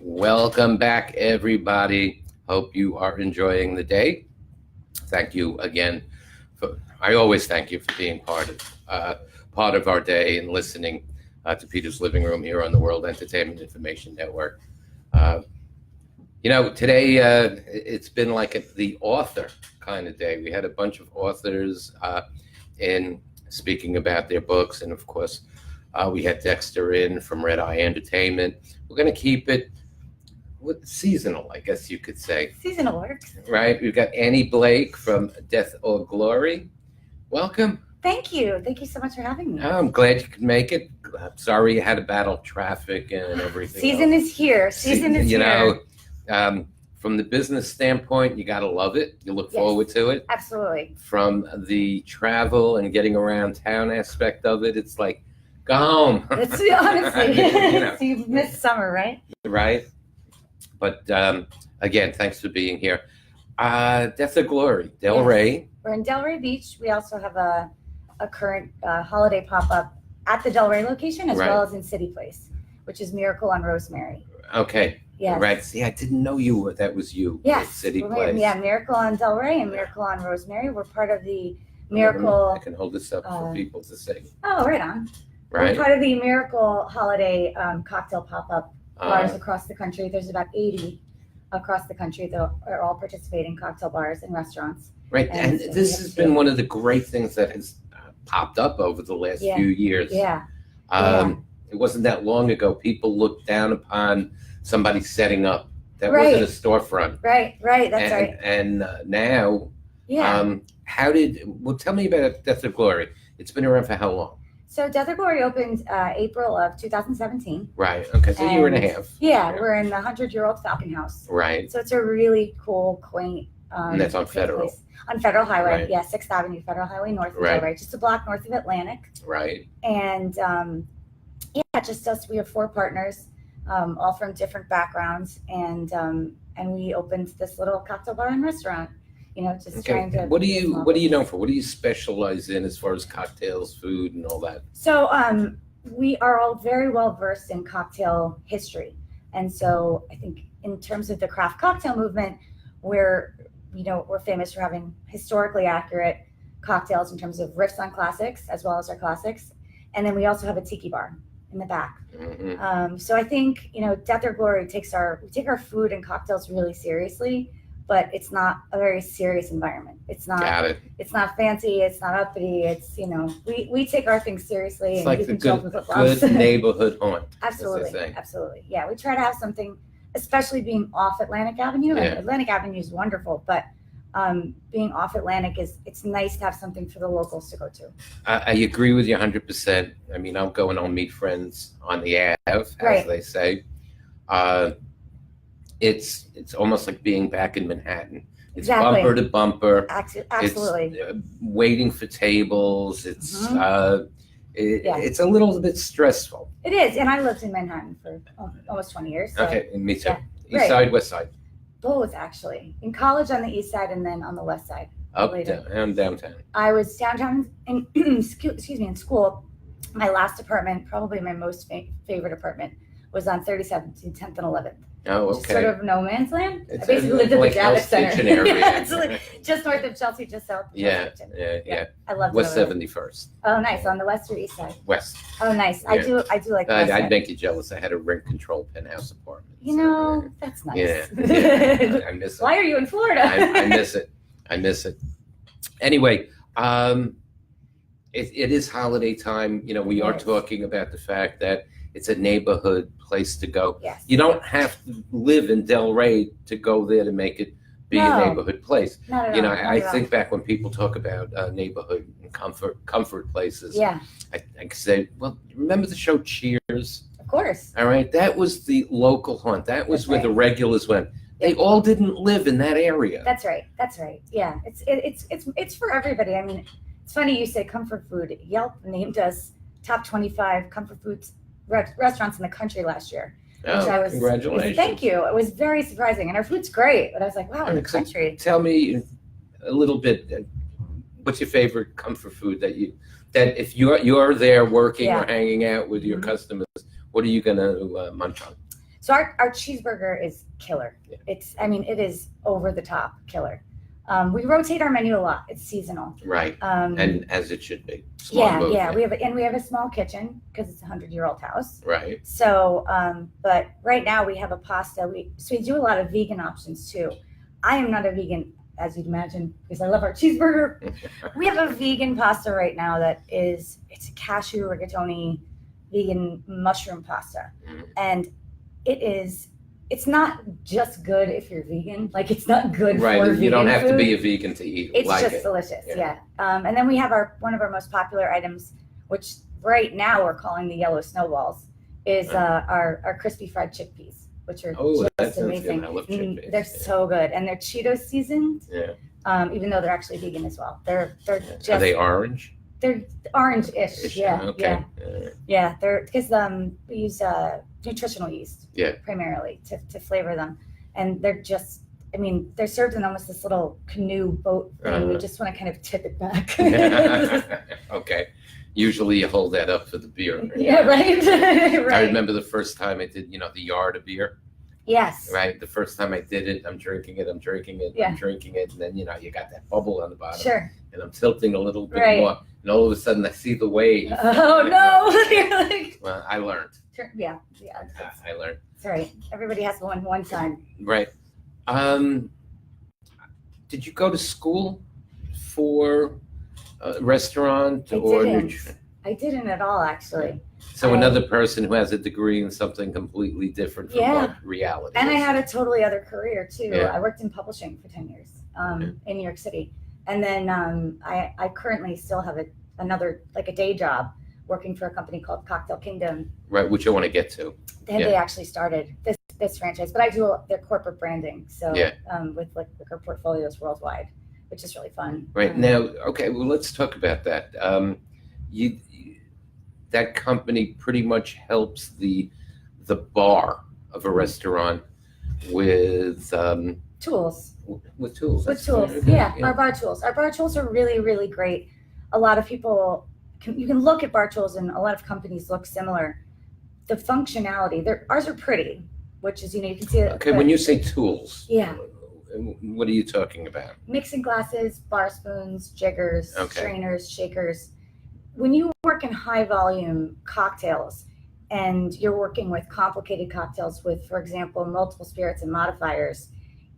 Welcome back, everybody. Hope you are enjoying the day. Thank you again. I always thank you for being part of our day and listening to Peter's Living Room here on the World Entertainment Information Network. Today it's been like the author kind of day. We had a bunch of authors in speaking about their books, and of course, we had Dexter in from Red Eye Entertainment. We're going to keep it seasonal, I guess you could say. Seasonal works. Right. We've got Annie Blake from Death or Glory. Welcome. Thank you. Thank you so much for having me. I'm glad you could make it. I'm sorry you had to battle traffic and everything. Season is here. Season is here. From the business standpoint, you got to love it. You look forward to it. Absolutely. From the travel and getting around town aspect of it, it's like, go home. It's honestly, so you've missed summer, right? Right. But again, thanks for being here. Death or Glory, Delray. Yes. We're in Delray Beach. We also have a current holiday pop-up at the Delray location as well as in City Place, which is Miracle on Rosemary. Okay. Yes. Right. See, I didn't know that was you. Yes. City Place. Yeah, Miracle on Delray and Miracle on Rosemary. We're part of the Miracle. I can hold this up for people to see. Oh, right on. Right. We're part of the Miracle Holiday cocktail pop-up bars across the country. There's about 80 across the country that are all participating cocktail bars and restaurants. Right. And this has been one of the great things that has popped up over the last few years. Yeah. It wasn't that long ago. People looked down upon somebody setting up. That wasn't a storefront. Right. That's right. And now, tell me about Death or Glory. It's been around for how long? So Death or Glory opened April of 2017. Right. Okay. So a year and a half. Yeah. We're in the 100-year-old Falcon House. Right. So it's a really cool, quaint. And that's on Federal. On Federal Highway. Yeah. 6th Avenue, Federal Highway, north of Delray. Just a block north of Atlantic. Right. And just us. We have 4 partners, all from different backgrounds. And we opened this little cocktail bar and restaurant. Trying to. What do you know for? What do you specialize in as far as cocktails, food, and all that? So we are all very well versed in cocktail history, and so I think in terms of the craft cocktail movement, we're famous for having historically accurate cocktails in terms of riffs on classics as well as our classics, and then we also have a tiki bar in the back. Mm-hmm. So I think Death or Glory we take our food and cocktails really seriously. But it's not a very serious environment. It's not. It's not fancy. It's not uppity. It's we take our things seriously. It's and like the good neighborhood haunt. Absolutely. Yeah, we try to have something, especially being off Atlantic Avenue. And Atlantic Avenue is wonderful, but being off Atlantic it's nice to have something for the locals to go to. I agree with you 100%. I mean, I'm going on meet friends on the Ave, as they say. It's almost like being back in Manhattan. It's bumper to bumper. Absolutely. It's waiting for tables. It's it's a little bit stressful. It is, and I lived in Manhattan for almost 20 years. So, okay, me too. East side, west side. Both, actually. In college on the east side, and then on the west side. Downtown. I was downtown in school. My last apartment, probably my most favorite apartment, was on 37th, 10th, and 11th. Oh, okay. Just sort of no man's land. I basically lived at the Javits Center. Area. Just north of Chelsea, just south of Chelsea. Yeah. I love West 71st. Oh, nice. On the west or east side? West. Oh, nice. Yeah. I do like that. I'd make you jealous. I had a rent control penthouse apartment. That's nice. Yeah. I miss it. Why are you in Florida? I miss it. Anyway, it is holiday time. We are talking about the fact that it's a neighborhood place to go. Yes. You don't have to live in Delray to go there to make it be a neighborhood place. Not at all. I think back when people talk about neighborhood and comfort places. Yeah. I say, well, remember the show Cheers? Of course. All right. That was the local haunt. That was where the regulars went. They all didn't live in that area. That's right. Yeah. It's for everybody. I mean, it's funny you say comfort food. Yelp named us top 25 comfort foods restaurants in the country last year. Which I was, congratulations. Thank you. It was very surprising. And our food's great. But I was like, wow, in the country. Tell me a little bit, what's your favorite comfort food that if you're there working or hanging out with your customers, what are you going to munch on? So our cheeseburger is killer. Yeah. It is over the top killer. We rotate our menu a lot. It's seasonal. Right. And as it should be. Smart move, We have a small kitchen because it's a 100-year-old house. Right. So, but right now we have a pasta. We do a lot of vegan options too. I am not a vegan, as you'd imagine, because I love our cheeseburger. We have a vegan pasta right now it's a cashew rigatoni vegan mushroom pasta. And it's not just good if you're vegan. Like, it's not good for vegan you don't have food. To be a vegan to eat It's like just it. delicious, yeah. And then we have one of our most popular items, which right now we're calling the yellow snowballs, is our crispy fried chickpeas, which are just amazing. Good. I love chickpeas. They're so good, and they're Cheetos seasoned. Yeah. Even though they're actually vegan as well. They're just. Are they orange? They're orange-ish. Yeah. Okay. Yeah. They're because we use nutritional yeast. Yeah. Primarily to flavor them, and they're just. They're served in almost this little canoe boat thing. You just want to kind of tip it back. Okay. Usually you hold that up for the beer. Yeah, right. Right. I remember the first time I did, the yard of beer. Yes. Right. The first time I did it, I'm drinking it, Yeah. I'm drinking it, and then you got that bubble on the bottom. Sure. And I'm tilting a little bit more, and all of a sudden I see the wave. Oh no! You're like, well, I learned. Yeah. I learned. That's right. Everybody has one side. Right. Did you go to school for a restaurant I didn't at all, actually. So another person who has a degree in something completely different from what reality And is. I had a totally other career too. Yeah. I worked in publishing for 10 years in New York City. And then I currently still have another, like, a day job working for a company called Cocktail Kingdom. Right, which I want to get to. They actually started this franchise, but I do their corporate branding. So with like liquor portfolios worldwide, which is really fun. Right. Now, okay, well, let's talk about that. That company pretty much helps the bar of a restaurant with tools. With tools. With tools, our bar tools. Our bar tools are really, really great. A lot of people, you can look at bar tools, and a lot of companies look similar. The functionality, ours are pretty, which is, you can see it. Okay, when you say tools, yeah, what are you talking about? Mixing glasses, bar spoons, jiggers, okay. strainers, shakers. When you work in high volume cocktails and you're working with complicated cocktails with, for example, multiple spirits and modifiers,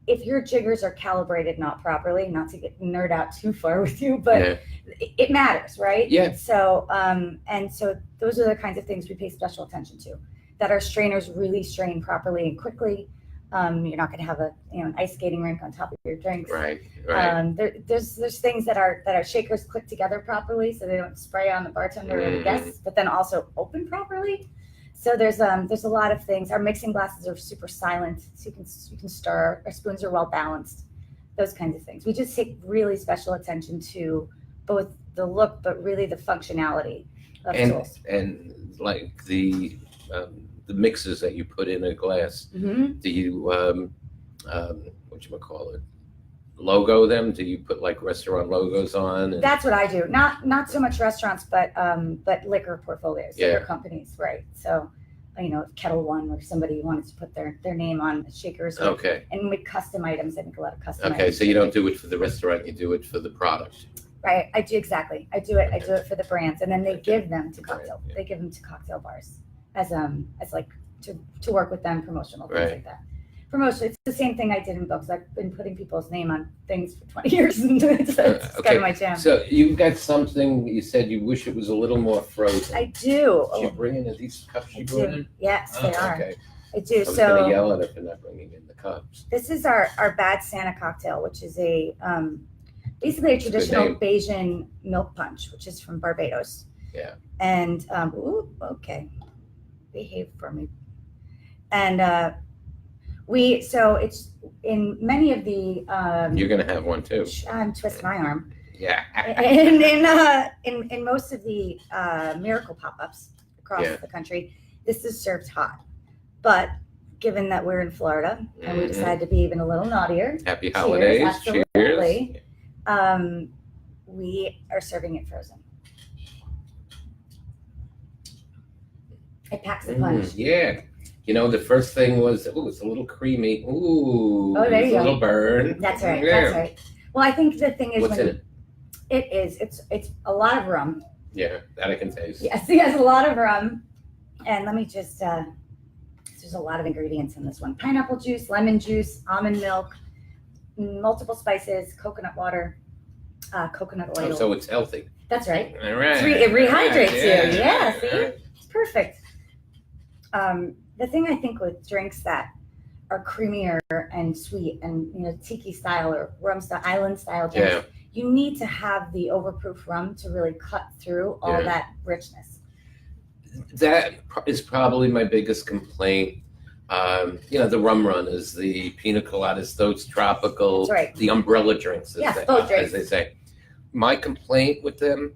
if your jiggers are calibrated not properly, not to get nerd out too far with you, but it matters, right? Yeah. So, and so those are the kinds of things we pay special attention to, that our strainers really strain properly and quickly. You're not going to have an ice skating rink on top of your drinks. Right. There's things that our shakers click together properly, so they don't spray on the bartender or the guests, but then also open properly. So there's a lot of things. Our mixing glasses are super silent, so you can stir. Our spoons are well balanced. Those kinds of things. We just take really special attention to both the look, but really the functionality of tools. And like the mixes that you put in a glass, do you whatchamacallit, logo them? Do you put like restaurant logos on? That's what I do. Not so much restaurants, but liquor portfolios, liquor companies, right? So, if Kettle One or somebody wanted to put their name on shakers, and with custom items, I think a lot of custom. Okay, items. So you don't do it for the restaurant; you do it for the product. Right, I do exactly. I do it for the brands, and then they give them to cocktail. They give them to cocktail bars as like to work with them, promotional things like that. Promotion. It's the same thing I did in books. I've been putting people's name on things for 20 years, and it's kind of my jam. So you've got something. You said you wish it was a little more frozen. I do. Did you bring in these cups? You brought in? Yes, they are. Okay. I do. I was so gonna yell at her for not bringing in the cups. This is our Bad Santa cocktail, which is a basically a traditional Bayesian milk punch, which is from Barbados. Yeah. And behave for me. And so it's in many of the you're gonna have one too. Twist my arm. Yeah. And in most of the miracle pop-ups across the country, this is served hot. But given that we're in Florida and we decided to be even a little naughtier, happy holidays. Absolutely. Cheers. We are serving it frozen. It packs a punch. Yeah. You know, the first thing was, oh, it's a little creamy. Ooh, Oh, there there's you a go. little burn. That's right. Yeah. That's right. Well, I think the thing is What's in it? It's a lot of rum. Yeah, that I can taste. Yes, a lot of rum. And let me just there's a lot of ingredients in this one: pineapple juice, lemon juice, almond milk, multiple spices, coconut water, coconut oil. Oh, so it's healthy. That's right. All right. It rehydrates you. Yeah, All see? right. It's perfect. The thing I think with drinks that are creamier and sweet and, you know, tiki style or rum style, island style drinks, Yeah. you need to have the overproof rum to really cut through all that richness. That is probably my biggest complaint. You know, the rum runners, the pina coladas, those tropical, That's right. the umbrella drinks, Boat drinks. as they say. My complaint with them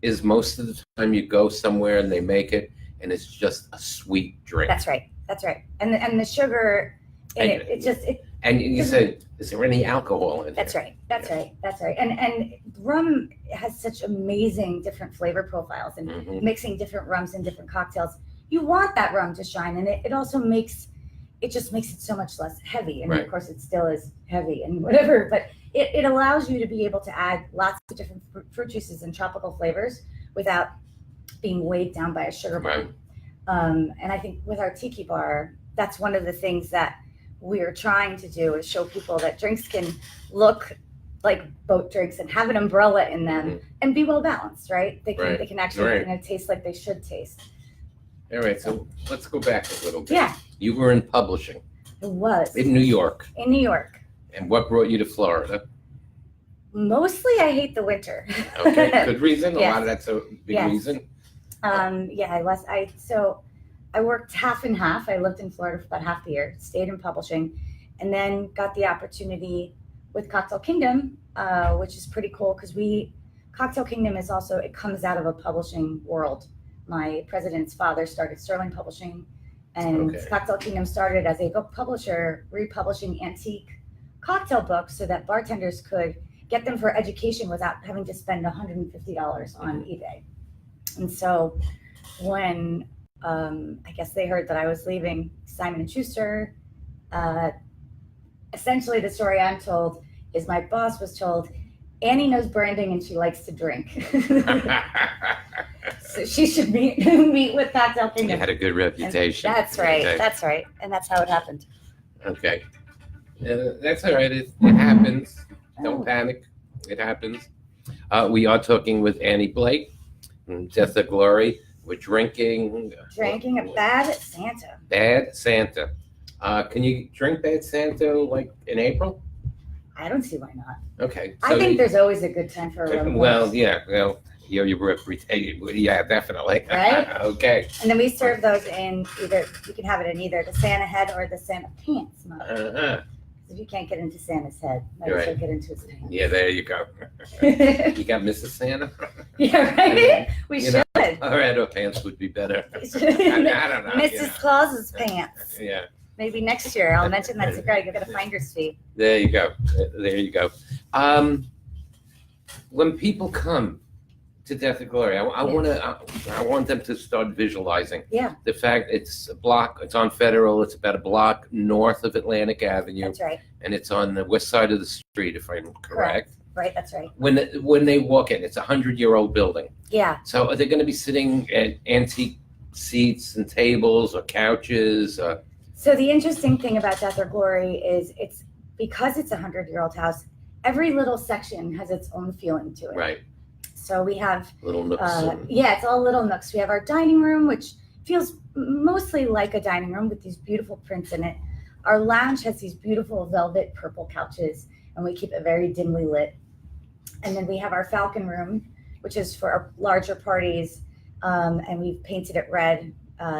is most of the time you go somewhere and they make it and it's just a sweet drink. That's right. That's right. And the sugar in it, And you said, is there any alcohol in it? That's right. That's right. That's right. And rum has such amazing different flavor profiles, and mixing different rums in different cocktails. You want that rum to shine, and it also makes it so much less heavy. And of course, it still is heavy and whatever, but it allows you to be able to add lots of different fruit juices and tropical flavors without being weighed down by a sugar bomb. And I think with our tiki bar, that's one of the things that we're trying to do, is show people that drinks can look like boat drinks and have an umbrella in them and be well balanced, right? They can actually you know, taste like they should taste. All right, so let's go back a little bit. Yeah. You were in publishing. It was. In New York. In New York. And what brought you to Florida? Mostly I hate the winter. Okay, good reason. Yes. A lot of that's a big reason. I worked half and half. I lived in Florida for about half the year, stayed in publishing, and then got the opportunity with Cocktail Kingdom, which is pretty cool because Cocktail Kingdom is also, it comes out of a publishing world. My president's father started Sterling Publishing, and Cocktail Kingdom started as a book publisher, republishing antique cocktail books so that bartenders could get them for education without having to spend $150 on eBay. And so when I guess they heard that I was leaving Simon & Schuster, essentially the story I'm told is my boss was told, Annie knows branding and she likes to drink. So she should meet with Cocktail Kingdom. You had a good reputation. And that's right. Okay. That's right. And that's how it happened. Okay. That's all right. It happens. Don't panic. It happens. We are talking with Annie Blake from Death of Glory. We're drinking a Bad Santa. Bad Santa. Can you drink Bad Santa like in April? I don't see why not. Okay. So I think there's always a good time for a rum. Well, yeah. Well, you yeah, definitely. Right? Okay. And then we serve those in either, you can have it in either the Santa head or the Santa pants mug. If you can't get into Santa's head, might as well get into his pants. Yeah, there you go. You got Mrs. Santa? Yeah, right? We should. Our red pants would be better. I don't know. Mrs. Claus's pants. Yeah. Maybe next year I'll mention that to Greg. You'll get a finder's fee. There you go. There you go. When people come to Death of Glory, I want them to start visualizing the fact it's a block. It's on Federal. It's about a block north of Atlantic Avenue. That's right. And it's on the west side of the street, if I'm correct. Right, that's right. When they walk in, it's a 100-year-old building. Yeah. So are they going to be sitting at antique seats and tables or couches? So the interesting thing about Death or Glory is it's because it's a 100-year-old house, every little section has its own feeling to it. Right. So we have little nooks. It's all little nooks. We have our dining room, which feels mostly like a dining room with these beautiful prints in it. Our lounge has these beautiful velvet purple couches, and we keep it very dimly lit. And then we have our Falcon room, which is for our larger parties, and we've painted it red,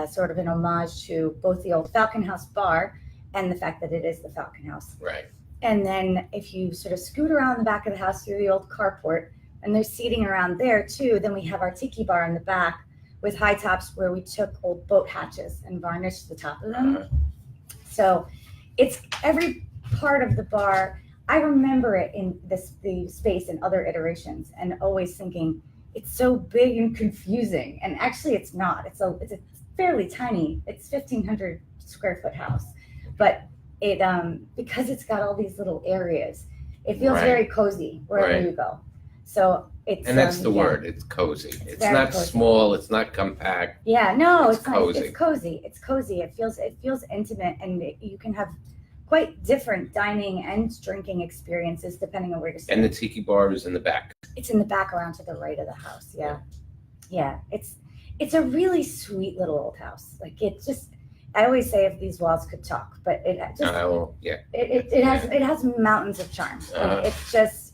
sort of an homage to both the old Falcon House bar and the fact that it is the Falcon House. Right. And then if you sort of scoot around the back of the house through the old carport, and there's seating around there too, then we have our tiki bar in the back with high tops where we took old boat hatches and varnished the top of them. So it's every part of the bar. I remember it in the space in other iterations and always thinking it's so big and confusing. And actually it's not. It's fairly tiny. It's 1,500 square foot house, but it because it's got all these little areas, it feels Right. very cozy wherever Right. you go. So it's And that's the yeah. word. It's cozy. It's very not cozy. small. It's not compact. Yeah, no, It's it's not. cozy. It's cozy. It's cozy. It feels intimate, and you can have quite different dining and drinking experiences depending on where you're sitting. And the tiki bar is in the back. It's in the back around to the right of the house. Yeah. It's a really sweet little old house. Like it just, I always say if these walls could talk, but it just Yeah. it has mountains of charm. Like, it's just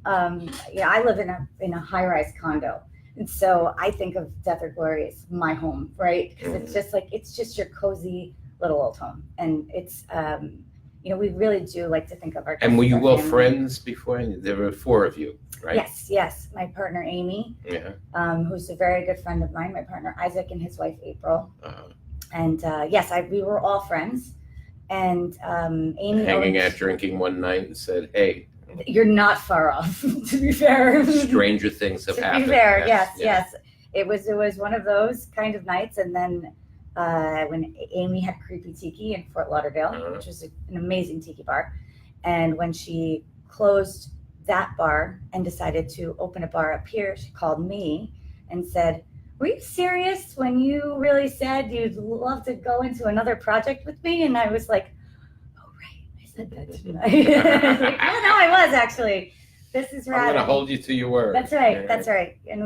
I live in a high rise condo, and so I think of Death or Glory as my home, right? Because it's just your cozy little old home, and it's we really do like to think of our. And were you our all family. friends before? There were 4 of you, right? Yes. My partner Amy, who's a very good friend of mine. My partner Isaac and his wife April, and we were all friends. And Amy hanging out drinking one night and said, "Hey, you're not far off." To be fair, stranger things have happened. To be fair, yes. It was one of those kind of nights, and then when Amy had Creepy Tiki in Fort Lauderdale, which was an amazing tiki bar, and when she closed that bar and decided to open a bar up here, she called me and said, "Were you serious when you really said you'd love to go into another project with me?" And I was like, "Oh, right, I said that tonight." No, I was actually. This is right. I'm going to hold you to your word. That's right. That's right. And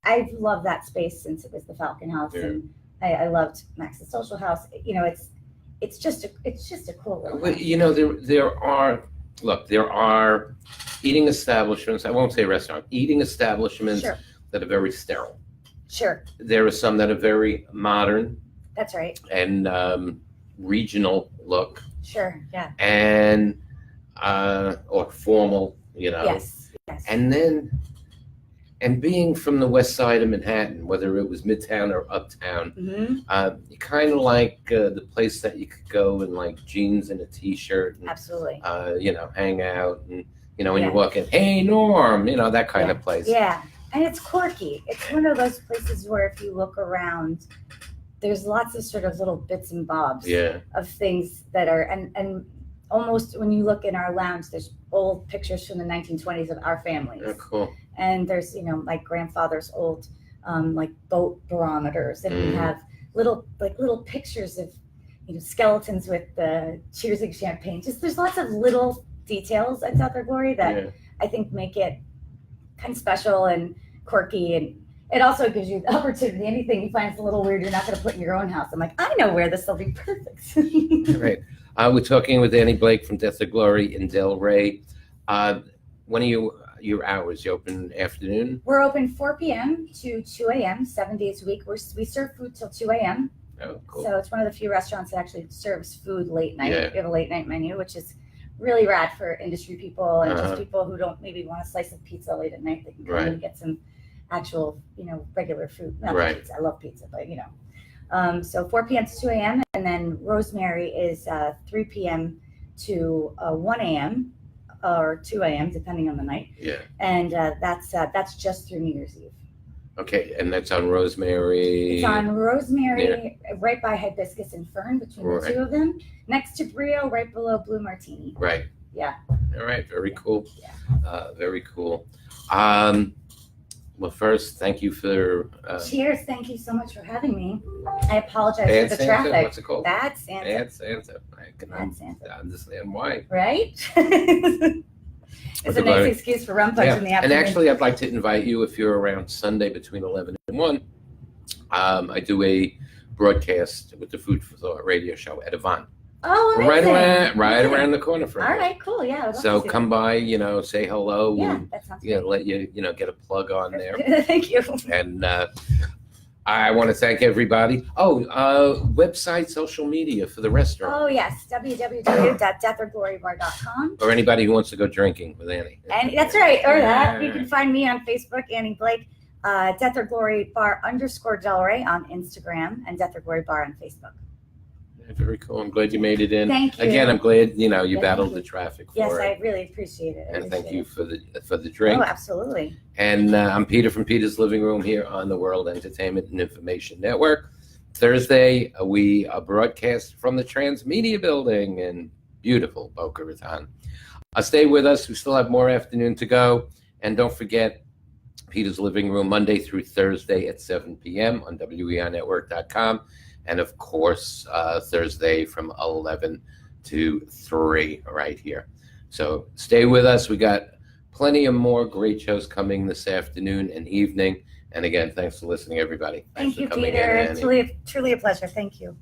I've loved that space since it was the Falcon House, and I loved Max's Social House. It's just a cool little house. There are eating establishments. I won't say restaurant. Eating establishments that are very sterile. Sure. There are some that are very modern. That's right. And regional look. Sure. Yeah. And or formal. Yes. And being from the west side of Manhattan, whether it was Midtown or Uptown, you kind of like the place that you could go in like jeans and a t-shirt. And, absolutely. Hang out and, when you walk in, "Hey, Norm," that kind of place. Yeah. And it's quirky. It's one of those places where if you look around, there's lots of sort of little bits and bobs of things that are, and almost when you look in our lounge, there's old pictures from the 1920s of our families. Oh, cool. And there's, my grandfather's old, boat barometers, and we have little pictures of, skeletons with the cheersing champagne. Just there's lots of little details at Death or Glory that I think make it kind of special and quirky, and it also gives you the opportunity. Anything you find is a little weird, you're not going to put in your own house. I'm like, I know where this will be perfect. Right. We're talking with Annie Blake from Death or Glory in Delray. When are your hours? You open afternoon? We're open 4 p.m. to 2 a.m. 7 days a week. We serve food till 2 a.m. Oh, cool. So it's one of the few restaurants that actually serves food late night. Yeah. We have a late night menu, which is really rad for industry people and just people who don't maybe want a slice of pizza late at night. They can come in and get some actual, regular food. Not pizza. I love pizza, but so 4 p.m. to 2 a.m. And then Rosemary is 3 p.m. to 1 a.m. or 2 a.m. depending on the night. Yeah. And that's just through New Year's Eve. Okay, and that's on Rosemary. It's on Rosemary, right by Hibiscus and Fern, between the two of them, next to Brio, right below Blue Martini. Right. Yeah. All right. Very cool. Yeah. Very cool. Well, first, thank you for. Cheers! Thank you so much for having me. I apologize Bad for the Santa? traffic. What's it called? Bad Santa. Bad Santa. I can Bad Santa. understand why. Right? It's a nice excuse for rum punch in the afternoon. And actually, I'd like to invite you if you're around Sunday between 11 and 1. I do a broadcast with the Food for Thought radio show at Avant. Oh, amazing. Right around the corner from All right, cool. Yeah. So come by, say hello. Yeah, and, that sounds good. let you, get a plug on there. Thank you. And I want to thank everybody. Website, social media for the restaurant. Oh, yes. www.deathorglorybar.com. Or anybody who wants to go drinking with Annie. And that's right. Or that. You can find me on Facebook, Annie Blake, Death or Glory Bar _ Delray on Instagram, and Death or Glory Bar on Facebook. Very cool. I'm glad you made it in. Thank you. Again, I'm glad you Yeah, battled thank the you. traffic for Yes, it. I really appreciate it. And thank you Appreciate for the it. drink. Oh, absolutely. And I'm Peter from Peter's Living Room here on the World Entertainment and Information Network. Thursday, we are broadcast from the Transmedia Building in beautiful Boca Raton. Stay with us. We still have more afternoon to go. And don't forget, Peter's Living Room, Monday through Thursday at 7 p.m. on WEINetwork.com. And, of course, Thursday from 11 to 3 right here. So stay with us. We got plenty of more great shows coming this afternoon and evening. And, again, thanks for listening, everybody. Thanks Thank you, for coming Peter. in. Truly a pleasure. Thank you.